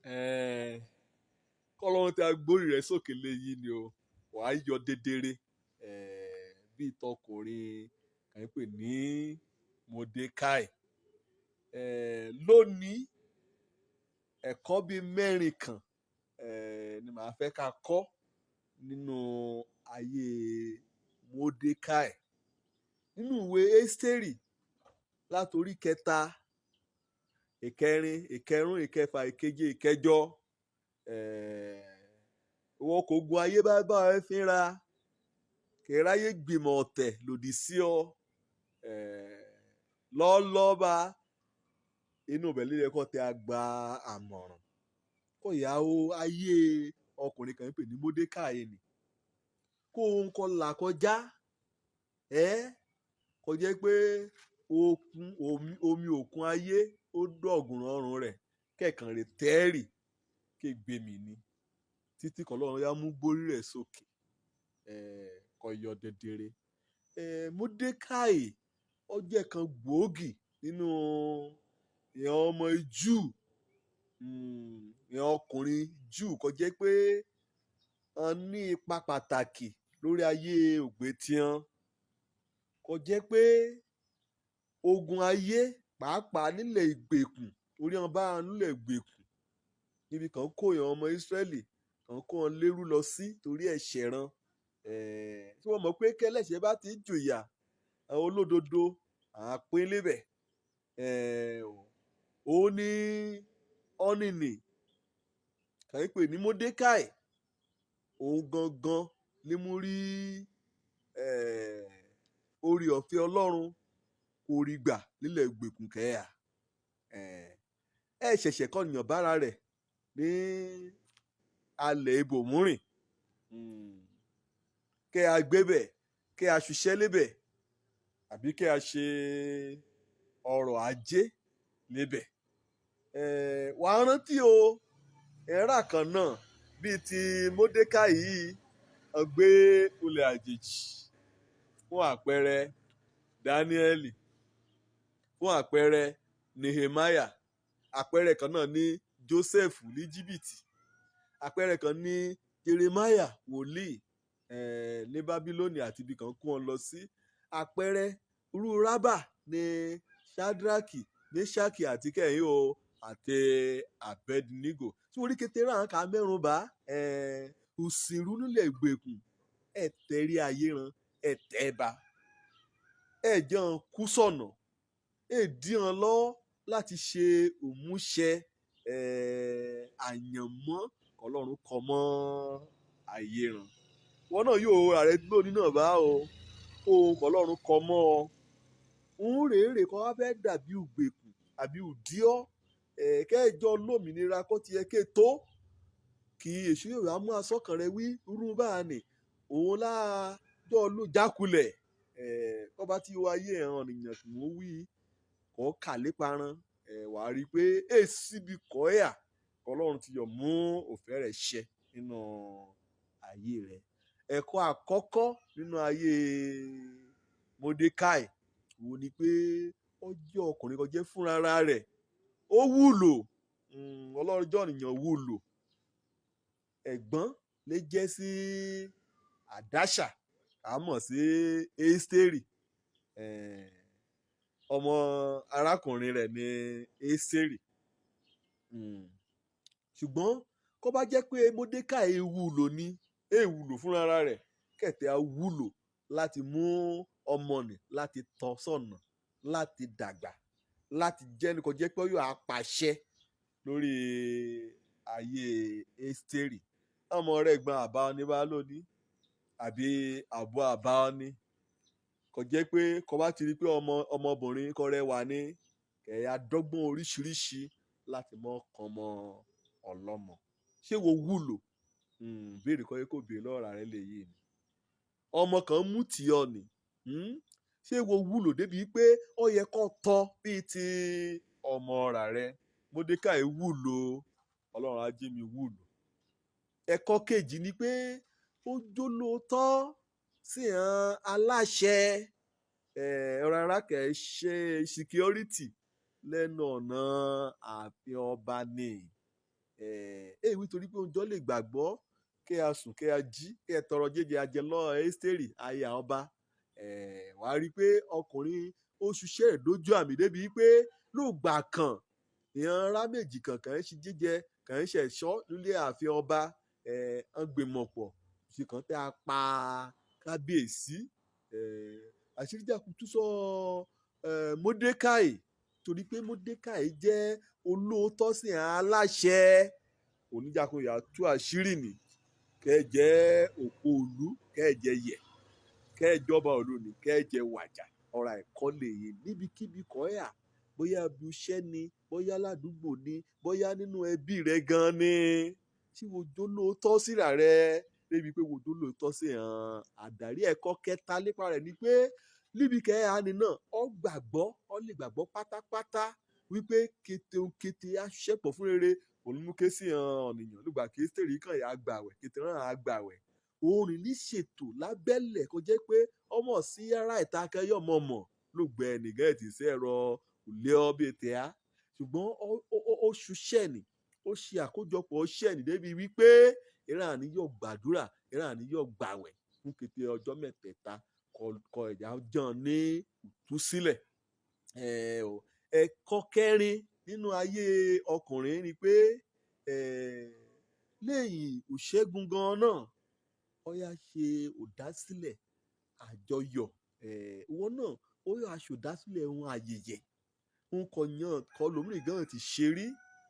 Eh, kọ́lọ́run tí a gbórí rẹ̀ sókè léyìí ni o wàá yọ dedere bíi tọkùnrin kàn pè ní Mordecai. Lónìí ẹ̀kọ́ bíi mẹ́rin kan ni màá fẹ́ ká kọ́ nínú ayé Mordecai nínú ìwé Ẹ́sítérì látorí kẹta ìkẹrin ìkẹrùn ìkẹfà ìkeje ìkẹjọ ìwọ kò gun ayé bá bá ẹ fínra kẹráyé gbìmọ̀ ọ̀tẹ̀ lòdì sí ọ lọ́ọ́lọ́ba inú bẹ̀lẹ́ yẹ kọ́ tẹ àgbà àmọ̀ràn kó ìyàwó ayé ọkùnrin kan pè ní Mordecai ni kó òun kọ là kọjá kò jẹ́ pé omi òkun ayé ó dọ̀gùn ọrùn rẹ̀ kẹ̀kàn rẹ̀ tẹ́ẹ̀rì kégbèmí ni títí kan lọ́run yá mú gbórí rẹ̀ sókè kó yọ dedere. Mordecai ó jẹ́ kan gbòógì nínú ìran ọmọ Júù ìran ọkùnrin Júù kò jẹ́ pé wọ́n ní ipa pàtàkì lórí ayé ògbétián kò jẹ́ pé ogun ayé pàápàá nílẹ̀ ìgbèkùn orí wọn bá nílẹ̀ ìgbèkùn níbi kan kó ìran ọmọ Ísírẹ́lì kan kó wọn lérú lọ sí torí ẹ̀ṣẹ̀ ran tí wọ́n mọ̀ pé kẹ́lẹ́ṣẹ̀ bá ti jòyà àwọn olódodo àpín lébẹ̀ òun ní ọ́nìnì kàn pè ní Mordecai òun gangan ní mú rí orí ọ̀fẹ́ Ọlọ́run kò rí gbà nílẹ̀ ìgbèkùn kẹ́yà ṣẹ̀ṣẹ̀ kọ́nìyàn bára rẹ̀ ní alẹ̀ ibòmúrìn kẹ́ a gbébẹ̀ kẹ́ a ṣiṣẹ́ lébẹ̀ àbí kẹ́ a ṣe ọrọ̀ ajé lébẹ̀ wàá rántí o ẹ̀rà kan náà bíi ti Mordecai yìí gbé ulẹ̀ àjèjì fún àpẹẹrẹ Dáníẹ́lì fún àpẹẹrẹ Nehemiah àpẹẹrẹ kan náà ní Joseph ní Íjíbítì àpẹẹrẹ kan ní Jeremiah wòlíì ní Bábílónì àti ibi kan kó wọn lọ sí àpẹẹrẹ irú Rábà ní Shadraki Meshaki àti kẹ́hìn o àti Abednego tí orí kékeré àwọn kan mẹ́rùn bá òsìrú nílẹ̀ ìgbèkùn tẹ̀rí ayé ran tẹ́ba jẹun kú sọ̀nà dí wọn lọ́wọ́ láti ṣe òmúṣẹ àyànmọ́ Ọlọ́run kọ mọ́ ayé ran wọn náà yóò ààrẹ lónìí náà bá o Ọlọ́run kọ mọ́ ọ ń rèé kọ́ wá fẹ́ dàbí ìgbèkùn àbí ìdíọ́ kẹjọ lómìnira kó tiẹ̀ ké tó kí èṣù yóò wá mú asọ́kàn rẹ wí irú báà ní òun láàjọ ló jákulẹ̀ kọ́ bá tí wáyé ẹ̀hàn ènìyàn kì wọ́n wí kọ́ kà léparan wàá rí i pé èsì bí kọ́ ẹ̀yà Ọlọ́run ti yọ̀ mú òfẹ́ rẹ̀ ṣẹ nínú ayé rẹ̀. Ẹ̀kọ́ àkọ́kọ́ nínú ayé Mordecai òun ni pé ó jẹ́ ọkùnrin kan jẹ́ fúnra rẹ̀ ó wúlò Ọlọ́run jọ́ ènìyàn wúlò ẹ̀gbọ́n lè jẹ́ sí Àdáṣà àmọ̀ sí Ẹ́sítérì ọmọ arákùnrin rẹ̀ ní Ẹ́sítérì ṣùgbọ́n kó bá jẹ́ pé Mordecai wúlò ní èwúlò fúnra rẹ̀ kẹ̀tẹ́ á wúlò láti mú ọmọ nì láti tọ́ sọ̀nà láti dàgbà láti jẹ́ nìkan jẹ́ pé yóò apàṣẹ lórí ayé Ẹ́sítérì ọmọ rẹ̀ gbọ́n àbá ní bá lónìí àbí àbọ̀ àbá ní kò jẹ́ pé kò bá ti rí pé ọmọbìnrin kò rẹwà ní kẹ̀yà dọ́gbọ́n oríṣiríṣi láti mọ́ ọkàn ọmọ ọlọ́mọ ṣé wo wúlò béèrè kọ́ yẹ kó béèrè lọ́ra rẹ lè yé ni ọmọ kan mú tì ọ nì ṣé wo wúlò débi pé ó yẹ kó tọ́ bíi ti ọmọ ọ̀rà rẹ Mordecai wúlò Ọlọ́run á jẹ́ mi wúlò. Ẹ̀kọ́ kejì ni pé ó jólóòtọ́ sí àwọn aláṣẹ rárá kẹ̀ ṣe security lẹ́nu ọ̀nà ààfin ọba ni èyí torí pé oúnjẹ lè gbàgbọ́ kí a sùn kí a jí kí ẹ tọrọ jẹjẹ ajẹ lọ Ẹ́sítérì aya ọba. Wàá rí i pé ọkùnrin ó ṣiṣẹ́ ìdójú àmì débi pé lùgbà kan èèyàn ará méjì kàn ń ṣe jíjẹ kàn ń ṣẹ̀ṣọ́ nílé ààfin ọba ń gbìmọ̀ pọ̀ ṣe kàn tẹ́ a pa kábíyèsí. Àṣírí jà kú tú sọ Módékáì torí pé Módékáì jẹ́ olóòótọ́ sí aláṣẹ. Oníjàkúnyà tú àṣírí nì kẹ́ ẹ jẹ́ òpó òlú kẹ́ ẹ jẹ́ yẹ̀ kẹ́ ẹ jọba òlu nì kẹ́ ẹ jẹ́ wàjà ọ̀rọ̀ ẹ̀kọ́ lè yé níbikíbi kọ́ yà bóyá ibi iṣẹ́ ni bóyá ládùúgbò ni bóyá nínú ẹbí rẹ gan ni tí wo jó lóòótọ́ síra rẹ débi pé wo jó lóòótọ́ sí àdarí ẹ̀kọ́ kẹta nípa rẹ̀ ni pé níbi kẹ́hà ni náà ọ gbàgbọ́ ọ lè gbàgbọ́ pátápátá wípé kété aṣẹ́pọ̀ fún rere olùmúké sí ọ̀nìyàn lùgbà kí Ẹ́sítérì kàn yà gbàwẹ̀ kété rán àgbàwẹ̀ orin ní ṣètò lábẹ́lẹ̀ kó jẹ́ pé ọmọ sí yàrá ìta akẹ́yọ̀ mọ̀mọ̀ ló gbẹ nìgẹ́ ẹ̀ tí sí ẹ̀rọ òlé ọbẹ̀ tẹ́ á ṣùgbọ́n ó ṣuṣẹ́ ni ó ṣe àkójọpọ̀ ṣẹ́ ni débi wípé ìran àníyàn gbàdúrà ìran àníyàn gbàwẹ̀ fún kété ọjọ́ mẹ́tẹ̀ẹ̀ta kọ ẹ̀já jàn ní ìtúsílẹ̀. Ẹ̀kọ́ kẹrin nínú ayé ọkùnrin ni pé lẹ́yìn òṣègùn gan náà ó yá ṣe òdásílẹ̀ àjọyọ̀ ìwọ náà ó yá aṣòdásílẹ̀ ohun ayẹyẹ ohun kọ lómìnir gan ti ṣe rí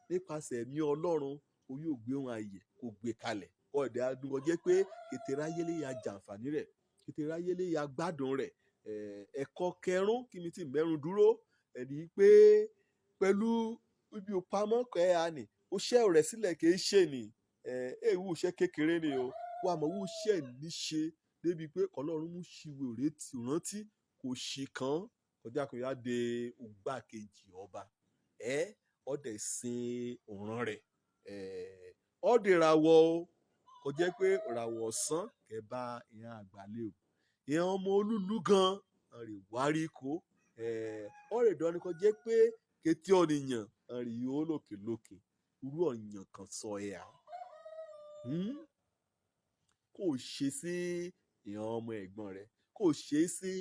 nípasẹ̀ ẹ̀mí Ọlọ́run ó yóò gbé ohun ayẹyẹ kó gbé kalẹ̀ kọ́ ẹ̀dẹ̀ adúgbò jẹ́ pé kété ráyé lè ya jàǹfààní rẹ̀ kété ráyé lè ya gbádùn rẹ̀. Ẹ̀kọ́ kẹrún kí mi ti mẹ́rùn dúró ẹ̀rí pé pẹ̀lú ibi òpamọ́ kẹ́hà ni ó ṣẹ́ rẹ̀ sílẹ̀ kì í ṣe ni èèwù iṣẹ́ kékeré ni o wà mọ̀ wù ṣẹ́ ní ṣe débi pé Ọlọ́run mú ṣìwé rántí kò ṣì kàn kọjá kò yá de ògbákejì ọba ọdẹ sin òràn rẹ̀ ọdẹ ràwọ̀ o kò jẹ́ pé ràwọ̀ ọ̀sán kẹba ìyẹn àgbàlẹ̀ o ìyẹn ọmọ olúlu gan rè wárí kó ọ̀rẹ́ ìdánwò kò jẹ́ pé kété ọ̀nìyàn rè yóò lókè irú ọ̀yàn kan sọ ẹ̀ kò ṣe sí ìyẹn ọmọ ẹ̀gbọ́n rẹ̀ kò ṣe sí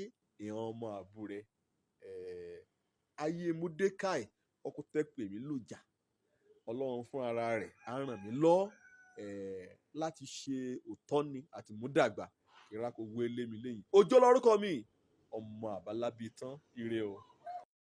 ìyẹn ọmọ àbú rẹ̀. Ayé Módékáì ọkọ tẹ́ pè mí lòjà Ọlọ́run fún ara rẹ̀ á ràn mí lọ láti ṣe òtọ́ni àti múdàgbà ìrákò wé lé mi lẹ́yìn. Òjó lórúkọ mi ọmọ àbálábí tán ire o.